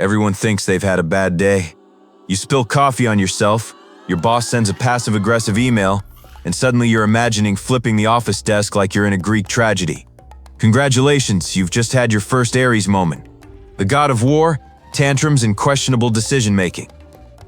Everyone thinks they've had a bad day. You spill coffee on yourself, your boss sends a passive-aggressive email, and suddenly you're imagining flipping the office desk like you're in a Greek tragedy. Congratulations, you've just had your first Aries moment. The god of war, tantrums, and questionable decision-making.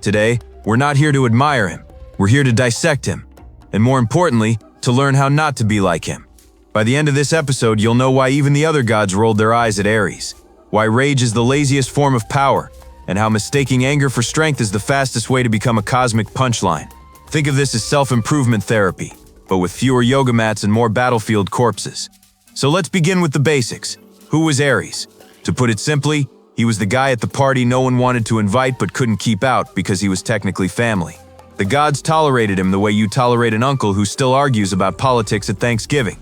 Today, we're not here to admire him. We're here to dissect him. And more importantly, to learn how not to be like him. By the end of this episode, you'll know why even the other gods rolled their eyes at Aries, why rage is the laziest form of power, and how mistaking anger for strength is the fastest way to become a cosmic punchline. Think of this as self-improvement therapy, but with fewer yoga mats and more battlefield corpses. So let's begin with the basics. Who was Aries? To put it simply, he was the guy at the party no one wanted to invite but couldn't keep out because he was technically family. The gods tolerated him the way you tolerate an uncle who still argues about politics at Thanksgiving.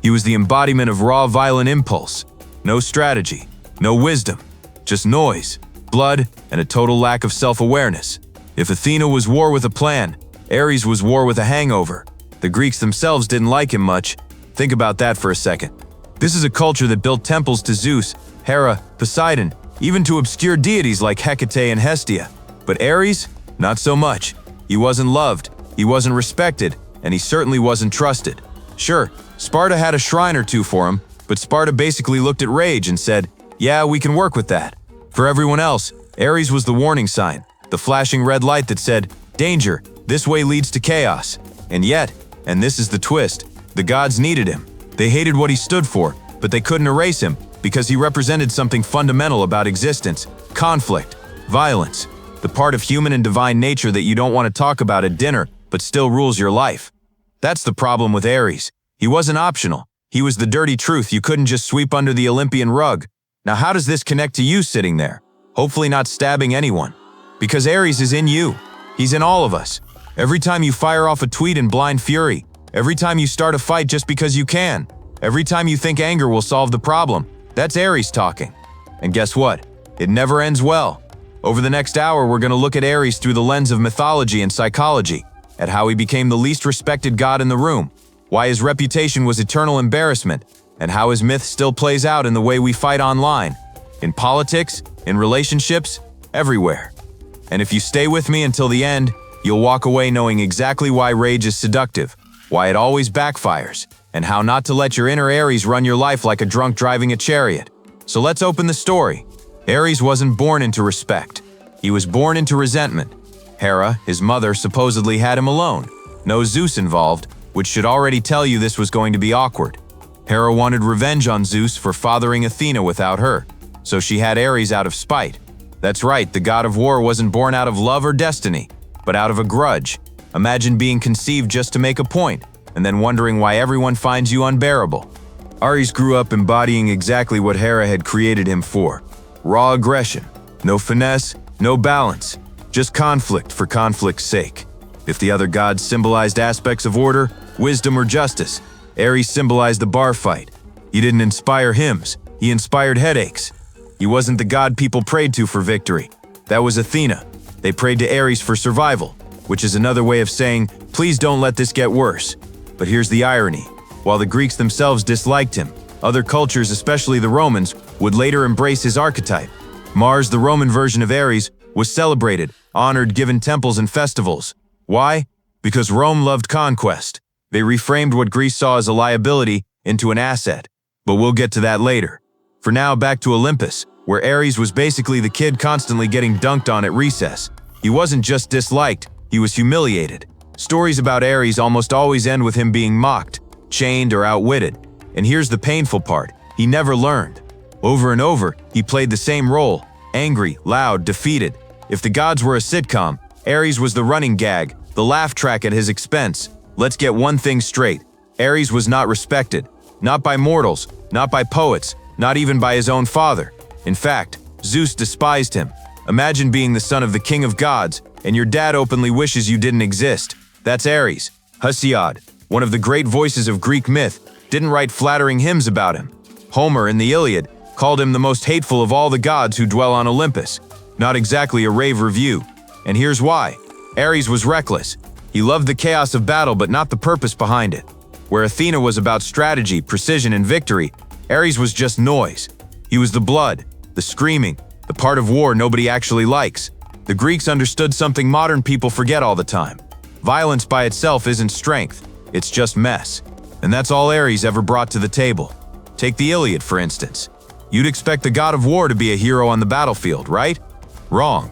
He was the embodiment of raw, violent impulse. No strategy, no wisdom, just noise, blood, and a total lack of self-awareness. If Athena was war with a plan, Aries was war with a hangover. The Greeks themselves didn't like him much. Think about that for a second. This is a culture that built temples to Zeus, Hera, Poseidon, even to obscure deities like Hecate and Hestia. But Aries? Not so much. He wasn't loved, he wasn't respected, and he certainly wasn't trusted. Sure, Sparta had a shrine or two for him, but Sparta basically looked at rage and said, yeah, we can work with that. For everyone else, Aries was the warning sign, the flashing red light that said, danger, this way leads to chaos. And yet, and this is the twist, the gods needed him. They hated what he stood for, but they couldn't erase him because he represented something fundamental about existence: conflict, violence, the part of human and divine nature that you don't want to talk about at dinner but still rules your life. That's the problem with Aries. He wasn't optional. He was the dirty truth you couldn't just sweep under the Olympian rug. Now how does this connect to you sitting there? Hopefully not stabbing anyone. Because Aries is in you. He's in all of us. Every time you fire off a tweet in blind fury, every time you start a fight just because you can, every time you think anger will solve the problem, that's Aries talking. And guess what? It never ends well. Over the next hour, we're going to look at Aries through the lens of mythology and psychology, at how he became the least respected god in the room, why his reputation was eternal embarrassment, and how his myth still plays out in the way we fight online, in politics, in relationships, everywhere. And if you stay with me until the end, you'll walk away knowing exactly why rage is seductive, why it always backfires, and how not to let your inner Aries run your life like a drunk driving a chariot. So let's open the story. Aries wasn't born into respect. He was born into resentment. Hera, his mother, supposedly had him alone. No Zeus involved, which should already tell you this was going to be awkward. Hera wanted revenge on Zeus for fathering Athena without her, so she had Aries out of spite. That's right, the god of war wasn't born out of love or destiny, but out of a grudge. Imagine being conceived just to make a point, and then wondering why everyone finds you unbearable. Aries grew up embodying exactly what Hera had created him for. Raw aggression. No finesse, no balance. Just conflict for conflict's sake. If the other gods symbolized aspects of order, wisdom, or justice, Aries symbolized the bar fight. He didn't inspire hymns, he inspired headaches. He wasn't the god people prayed to for victory. That was Athena. They prayed to Aries for survival, which is another way of saying, please don't let this get worse. But here's the irony. While the Greeks themselves disliked him, other cultures, especially the Romans, would later embrace his archetype. Mars, the Roman version of Aries, was celebrated, honored, given temples and festivals. Why? Because Rome loved conquest. They reframed what Greece saw as a liability into an asset. But we'll get to that later. For now, back to Olympus, where Aries was basically the kid constantly getting dunked on at recess. He wasn't just disliked, he was humiliated. Stories about Aries almost always end with him being mocked, chained, or outwitted. And here's the painful part, he never learned. Over and over, he played the same role, angry, loud, defeated. If the gods were a sitcom, Aries was the running gag, the laugh track at his expense. Let's get one thing straight, Aries was not respected. Not by mortals, not by poets, not even by his own father. In fact, Zeus despised him. Imagine being the son of the king of gods, and your dad openly wishes you didn't exist. That's Aries. Hesiod, one of the great voices of Greek myth, didn't write flattering hymns about him. Homer in the Iliad called him the most hateful of all the gods who dwell on Olympus. Not exactly a rave review. And here's why. Aries was reckless. He loved the chaos of battle but not the purpose behind it. Where Athena was about strategy, precision, and victory, Aries was just noise. He was the blood, the screaming, the part of war nobody actually likes. The Greeks understood something modern people forget all the time. Violence by itself isn't strength, it's just mess. And that's all Ares ever brought to the table. Take the Iliad, for instance. You'd expect the god of war to be a hero on the battlefield, right? Wrong.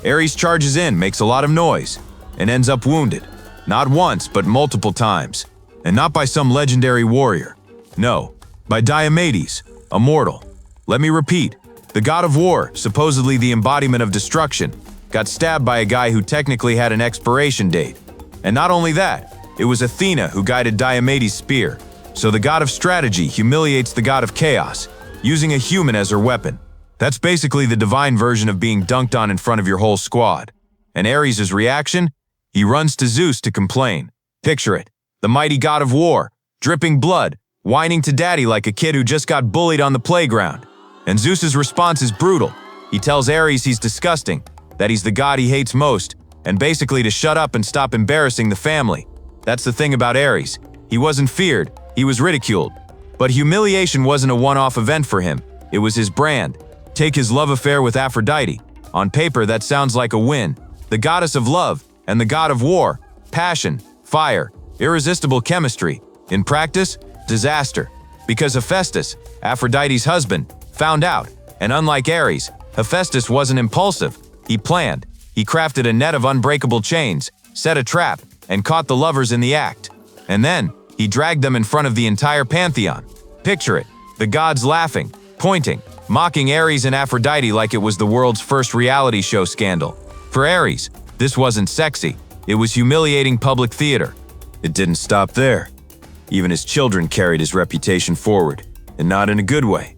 Ares charges in, makes a lot of noise, and ends up wounded. Not once, but multiple times. And not by some legendary warrior. No, by Diomedes, a mortal. Let me repeat, the god of war, supposedly the embodiment of destruction, got stabbed by a guy who technically had an expiration date. And not only that, it was Athena who guided Diomedes' spear. So the god of strategy humiliates the god of chaos, using a human as her weapon. That's basically the divine version of being dunked on in front of your whole squad. And Ares' reaction? He runs to Zeus to complain. Picture it, the mighty god of war, dripping blood, whining to daddy like a kid who just got bullied on the playground. And Zeus's response is brutal. He tells Ares he's disgusting, that he's the god he hates most, and basically to shut up and stop embarrassing the family. That's the thing about Ares. He wasn't feared, he was ridiculed. But humiliation wasn't a one-off event for him. It was his brand. Take his love affair with Aphrodite. On paper, that sounds like a win. The goddess of love and the god of war, passion, fire, irresistible chemistry. In practice, disaster. Because Hephaestus, Aphrodite's husband, found out. And unlike Ares, Hephaestus wasn't impulsive. He planned. He crafted a net of unbreakable chains, set a trap, and caught the lovers in the act. And then, he dragged them in front of the entire pantheon. Picture it, the gods laughing, pointing, mocking Ares and Aphrodite like it was the world's first reality show scandal. For Ares, this wasn't sexy, it was humiliating public theater. It didn't stop there. Even his children carried his reputation forward, and not in a good way.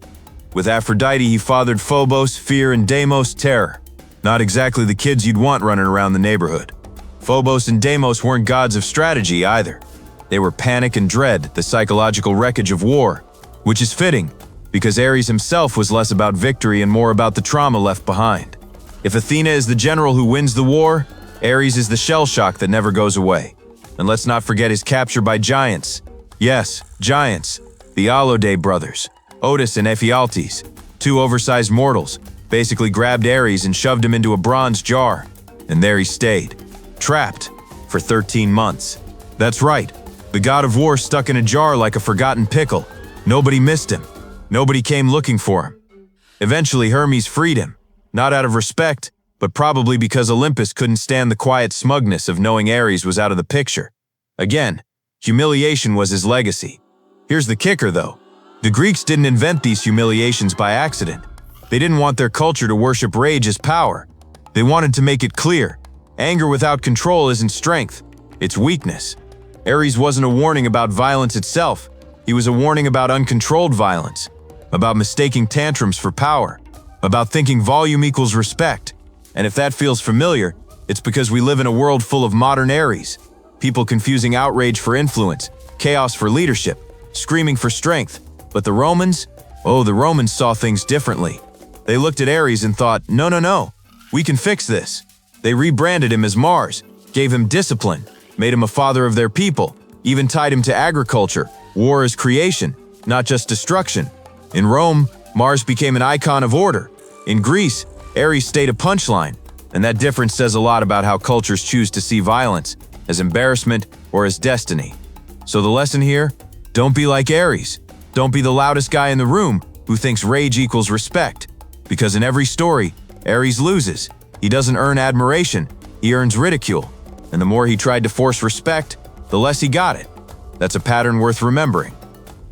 With Aphrodite, he fathered Phobos, fear, and Deimos, terror. Not exactly the kids you'd want running around the neighborhood. Phobos and Deimos weren't gods of strategy either. They were panic and dread, the psychological wreckage of war, which is fitting, because Ares himself was less about victory and more about the trauma left behind. If Athena is the general who wins the war, Ares is the shell shock that never goes away. And let's not forget his capture by giants. Yes, giants. The Alaudae brothers, Otis and Ephialtes, two oversized mortals, basically grabbed Ares and shoved him into a bronze jar. And there he stayed, trapped, for 13 months. That's right, the god of war stuck in a jar like a forgotten pickle. Nobody missed him. Nobody came looking for him. Eventually Hermes freed him, not out of respect, but probably because Olympus couldn't stand the quiet smugness of knowing Ares was out of the picture. Again, humiliation was his legacy. Here's the kicker though. The Greeks didn't invent these humiliations by accident. They didn't want their culture to worship rage as power. They wanted to make it clear. Anger without control isn't strength, it's weakness. Ares wasn't a warning about violence itself. He was a warning about uncontrolled violence, about mistaking tantrums for power, about thinking volume equals respect. And if that feels familiar, it's because we live in a world full of modern Ares. People confusing outrage for influence, chaos for leadership, screaming for strength. But the Romans? Oh, the Romans saw things differently. They looked at Ares and thought, no, we can fix this. They rebranded him as Mars, gave him discipline, made him a father of their people, even tied him to agriculture, war as creation, not just destruction. In Rome, Mars became an icon of order. In Greece, Ares stayed a punchline, and that difference says a lot about how cultures choose to see violence, as embarrassment or as destiny. So the lesson here? Don't be like Ares. Don't be the loudest guy in the room who thinks rage equals respect. Because in every story, Ares loses. He doesn't earn admiration, he earns ridicule. And the more he tried to force respect, the less he got it. That's a pattern worth remembering.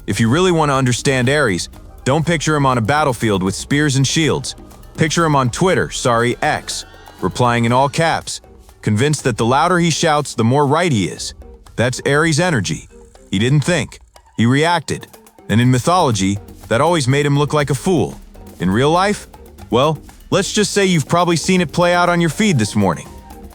If you really want to understand Ares, don't picture him on a battlefield with spears and shields. Picture him on Twitter, X, replying in all caps, convinced that the louder he shouts, the more right he is. That's Ares' energy. He didn't think, he reacted. And in mythology, that always made him look like a fool. In real life? Well, let's just say you've probably seen it play out on your feed this morning.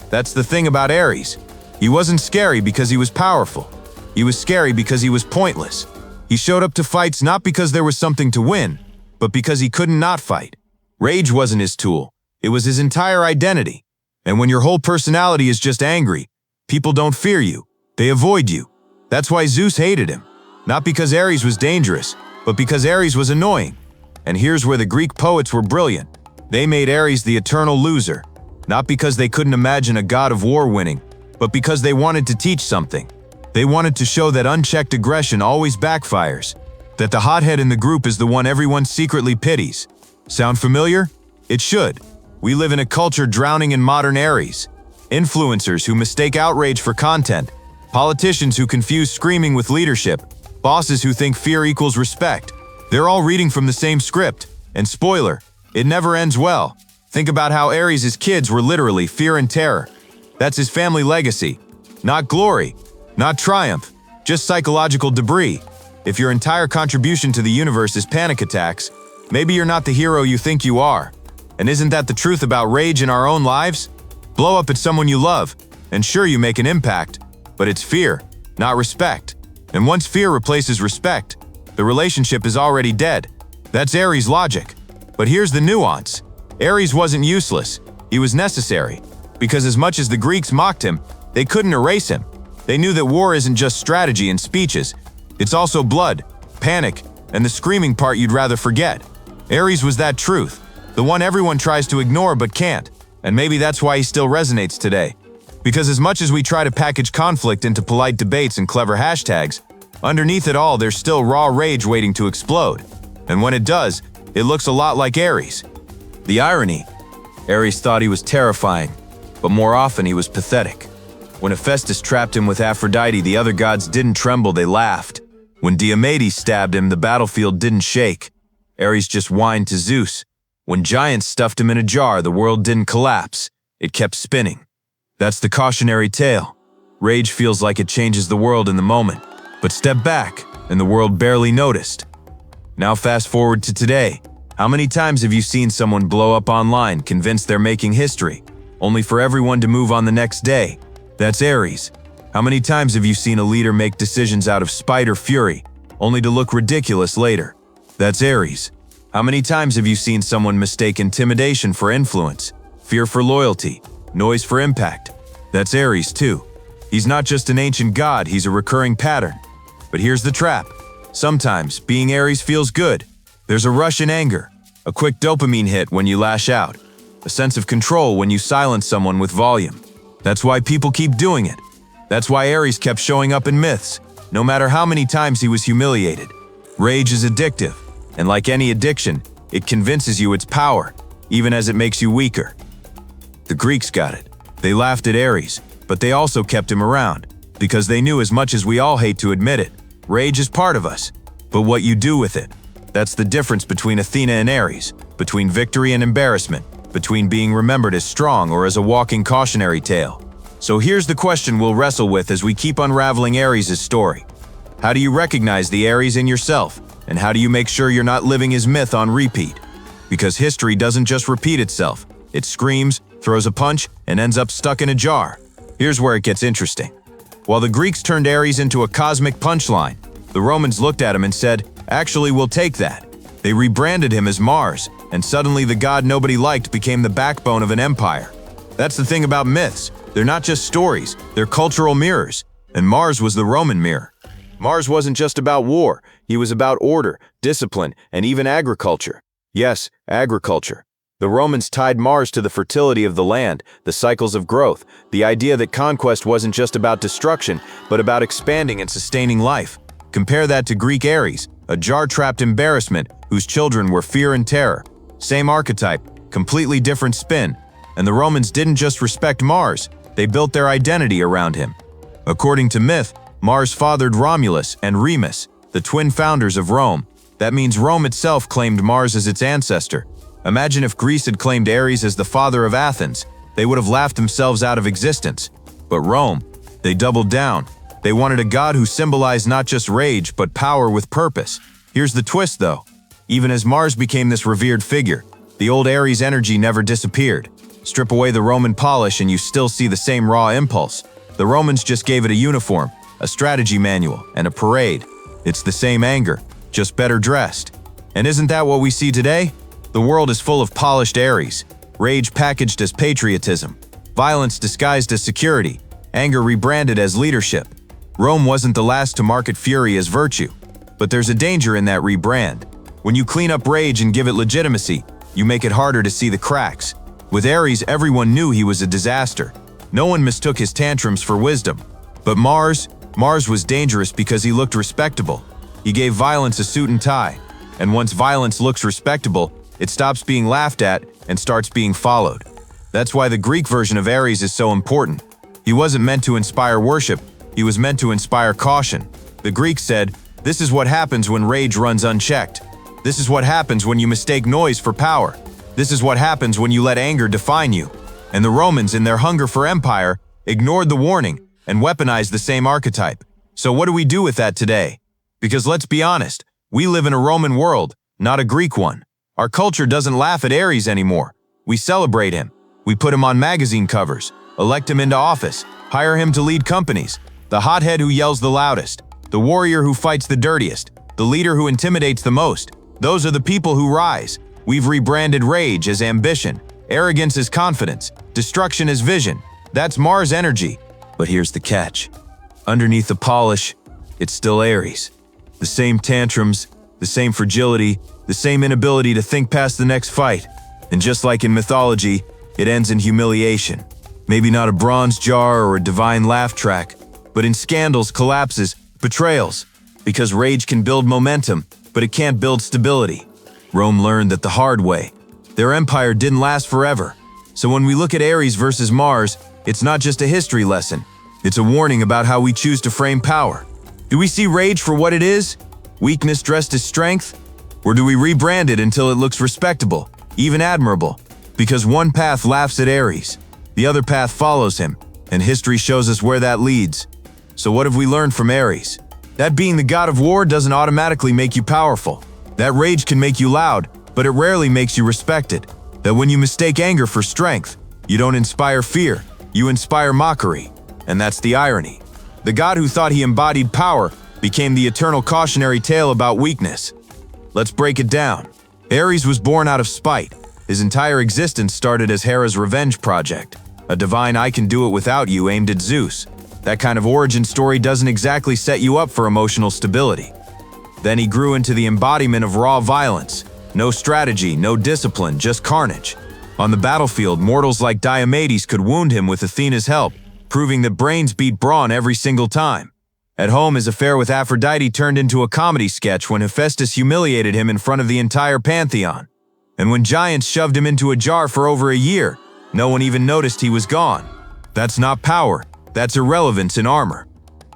That's the thing about Ares. He wasn't scary because he was powerful. He was scary because he was pointless. He showed up to fights not because there was something to win, but because he couldn't not fight. Rage wasn't his tool. It was his entire identity. And when your whole personality is just angry, people don't fear you. They avoid you. That's why Zeus hated him. Not because Ares was dangerous, but because Ares was annoying. And here's where the Greek poets were brilliant. They made Ares the eternal loser, not because they couldn't imagine a god of war winning, but because they wanted to teach something. They wanted to show that unchecked aggression always backfires, that the hothead in the group is the one everyone secretly pities. Sound familiar? It should. We live in a culture drowning in modern Ares. Influencers who mistake outrage for content, politicians who confuse screaming with leadership, bosses who think fear equals respect. They're all reading from the same script. And spoiler, it never ends well. Think about how Ares' kids were literally fear and terror. That's his family legacy. Not glory, not triumph, just psychological debris. If your entire contribution to the universe is panic attacks, maybe you're not the hero you think you are. And isn't that the truth about rage in our own lives? Blow up at someone you love, and sure, you make an impact, but it's fear, not respect. And once fear replaces respect, the relationship is already dead. That's Ares' logic. But here's the nuance. Ares wasn't useless. He was necessary. Because as much as the Greeks mocked him, they couldn't erase him. They knew that war isn't just strategy and speeches. It's also blood, panic, and the screaming part you'd rather forget. Ares was that truth, the one everyone tries to ignore but can't. And maybe that's why he still resonates today. Because as much as we try to package conflict into polite debates and clever hashtags, underneath it all there's still raw rage waiting to explode. And when it does, it looks a lot like Ares. The irony, Ares thought he was terrifying, but more often he was pathetic. When Hephaestus trapped him with Aphrodite, the other gods didn't tremble, they laughed. When Diomedes stabbed him, the battlefield didn't shake. Ares just whined to Zeus. When giants stuffed him in a jar, the world didn't collapse. It kept spinning. That's the cautionary tale. Rage feels like it changes the world in the moment. But step back, and the world barely noticed. Now fast forward to today. How many times have you seen someone blow up online, convinced they're making history, only for everyone to move on the next day? That's Ares. How many times have you seen a leader make decisions out of spite or fury, only to look ridiculous later? That's Ares. How many times have you seen someone mistake intimidation for influence, fear for loyalty, noise for impact? That's Ares too. He's not just an ancient god, he's a recurring pattern. But here's the trap. Sometimes, being Ares feels good. There's a rush in anger, a quick dopamine hit when you lash out, a sense of control when you silence someone with volume. That's why people keep doing it. That's why Ares kept showing up in myths, no matter how many times he was humiliated. Rage is addictive, and like any addiction, it convinces you its power, even as it makes you weaker. The Greeks got it. They laughed at Ares, but they also kept him around, because they knew, as much as we all hate to admit it, rage is part of us. But what you do with it, that's the difference between Athena and Ares, between victory and embarrassment, between being remembered as strong or as a walking cautionary tale. So here's the question we'll wrestle with as we keep unraveling Ares' story. How do you recognize the Ares in yourself? And how do you make sure you're not living his myth on repeat? Because history doesn't just repeat itself. It screams, throws a punch, and ends up stuck in a jar. Here's where it gets interesting. While the Greeks turned Ares into a cosmic punchline, the Romans looked at him and said, "Actually, we'll take that." They rebranded him as Mars, and suddenly the god nobody liked became the backbone of an empire. That's the thing about myths. They're not just stories, they're cultural mirrors. And Mars was the Roman mirror. Mars wasn't just about war, he was about order, discipline, and even agriculture. Yes, agriculture. The Romans tied Mars to the fertility of the land, the cycles of growth, the idea that conquest wasn't just about destruction, but about expanding and sustaining life. Compare that to Greek Ares, a jar-trapped embarrassment whose children were fear and terror. Same archetype, completely different spin. And the Romans didn't just respect Mars, they built their identity around him. According to myth, Mars fathered Romulus and Remus, the twin founders of Rome. That means Rome itself claimed Mars as its ancestor. Imagine if Greece had claimed Ares as the father of Athens. They would have laughed themselves out of existence. But Rome, they doubled down. They wanted a god who symbolized not just rage, but power with purpose. Here's the twist though. Even as Mars became this revered figure, the old Ares energy never disappeared. Strip away the Roman polish and you still see the same raw impulse. The Romans just gave it a uniform, a strategy manual, and a parade. It's the same anger, just better dressed. And isn't that what we see today? The world is full of polished Ares, rage packaged as patriotism, violence disguised as security, anger rebranded as leadership. Rome wasn't the last to market fury as virtue, but there's a danger in that rebrand. When you clean up rage and give it legitimacy, you make it harder to see the cracks. With Aries, everyone knew he was a disaster. No one mistook his tantrums for wisdom. But Mars was dangerous because he looked respectable. He gave violence a suit and tie. And once violence looks respectable, it stops being laughed at and starts being followed. That's why the Greek version of Aries is so important. He wasn't meant to inspire worship, he was meant to inspire caution. The Greeks said, "This is what happens when rage runs unchecked. This is what happens when you mistake noise for power. This is what happens when you let anger define you." And the Romans, in their hunger for empire, ignored the warning and weaponized the same archetype. So what do we do with that today? Because let's be honest, we live in a Roman world, not a Greek one. Our culture doesn't laugh at Aries anymore. We celebrate him. We put him on magazine covers, elect him into office, hire him to lead companies. The hothead who yells the loudest, the warrior who fights the dirtiest, the leader who intimidates the most. Those are the people who rise. We've rebranded rage as ambition, arrogance as confidence, destruction as vision. That's Mars energy. But here's the catch. Underneath the polish, it's still Aries. The same tantrums, the same fragility, the same inability to think past the next fight. And just like in mythology, it ends in humiliation. Maybe not a bronze jar or a divine laugh track, but in scandals, collapses, betrayals. Because rage can build momentum, but it can't build stability. Rome learned that the hard way. Their empire didn't last forever. So when we look at Aries versus Mars, it's not just a history lesson. It's a warning about how we choose to frame power. Do we see rage for what it is? Weakness dressed as strength? Or do we rebrand it until it looks respectable, even admirable? Because one path laughs at Aries, the other path follows him, and history shows us where that leads. So what have we learned from Aries? That being the god of war doesn't automatically make you powerful. That rage can make you loud, but it rarely makes you respected. That when you mistake anger for strength, you don't inspire fear, you inspire mockery. And that's the irony. The god who thought he embodied power became the eternal cautionary tale about weakness. Let's break it down. Aries was born out of spite. His entire existence started as Hera's revenge project, a divine I can do it without you aimed at Zeus. That kind of origin story doesn't exactly set you up for emotional stability. Then he grew into the embodiment of raw violence. No strategy, no discipline, just carnage. On the battlefield, mortals like Diomedes could wound him with Athena's help, proving that brains beat brawn every single time. At home, his affair with Aphrodite turned into a comedy sketch when Hephaestus humiliated him in front of the entire pantheon. And when giants shoved him into a jar for over a year, no one even noticed he was gone. That's not power, that's irrelevance in armor.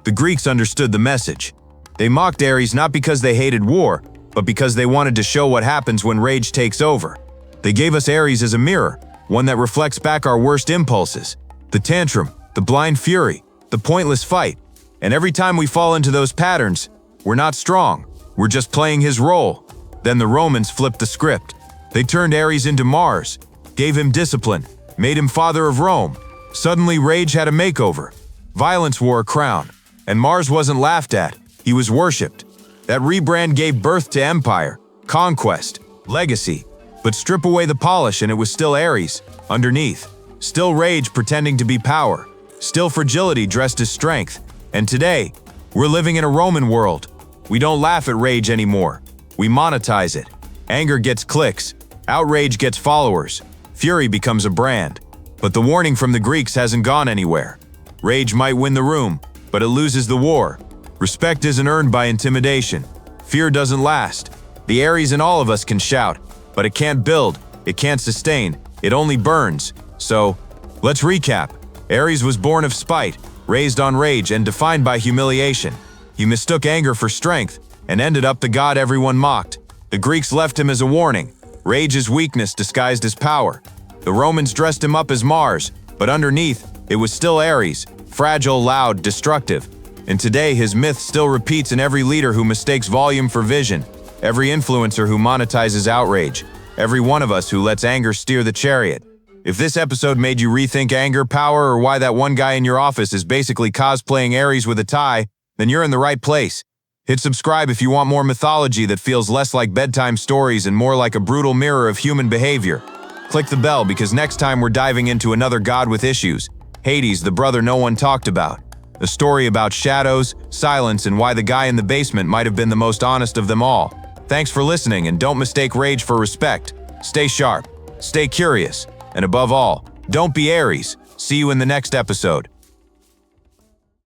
The Greeks understood the message. They mocked Aries not because they hated war, but because they wanted to show what happens when rage takes over. They gave us Aries as a mirror, one that reflects back our worst impulses. The tantrum, the blind fury, the pointless fight. And every time we fall into those patterns, we're not strong, we're just playing his role. Then the Romans flipped the script. They turned Aries into Mars, gave him discipline, made him father of Rome. Suddenly rage had a makeover. Violence wore a crown, and Mars wasn't laughed at, he was worshipped. That rebrand gave birth to empire, conquest, legacy. But strip away the polish and it was still Aries, underneath. Still rage pretending to be power. Still fragility dressed as strength. And today, we're living in a Roman world. We don't laugh at rage anymore. We monetize it. Anger gets clicks. Outrage gets followers. Fury becomes a brand. But the warning from the Greeks hasn't gone anywhere. Rage might win the room, but it loses the war. Respect isn't earned by intimidation. Fear doesn't last. The Aries in all of us can shout, but it can't build, it can't sustain, it only burns. So, let's recap. Aries was born of spite, raised on rage, and defined by humiliation. He mistook anger for strength, and ended up the god everyone mocked. The Greeks left him as a warning. Rage is weakness disguised as power. The Romans dressed him up as Mars, but underneath, it was still Aries, fragile, loud, destructive. And today, his myth still repeats in every leader who mistakes volume for vision, every influencer who monetizes outrage, every one of us who lets anger steer the chariot. If this episode made you rethink anger, power, or why that one guy in your office is basically cosplaying Aries with a tie, then you're in the right place. Hit subscribe if you want more mythology that feels less like bedtime stories and more like a brutal mirror of human behavior. Click the bell because next time we're diving into another god with issues, Hades, the brother no one talked about. A story about shadows, silence, and why the guy in the basement might have been the most honest of them all. Thanks for listening, and don't mistake rage for respect. Stay sharp, stay curious, and above all, don't be Aries. See you in the next episode.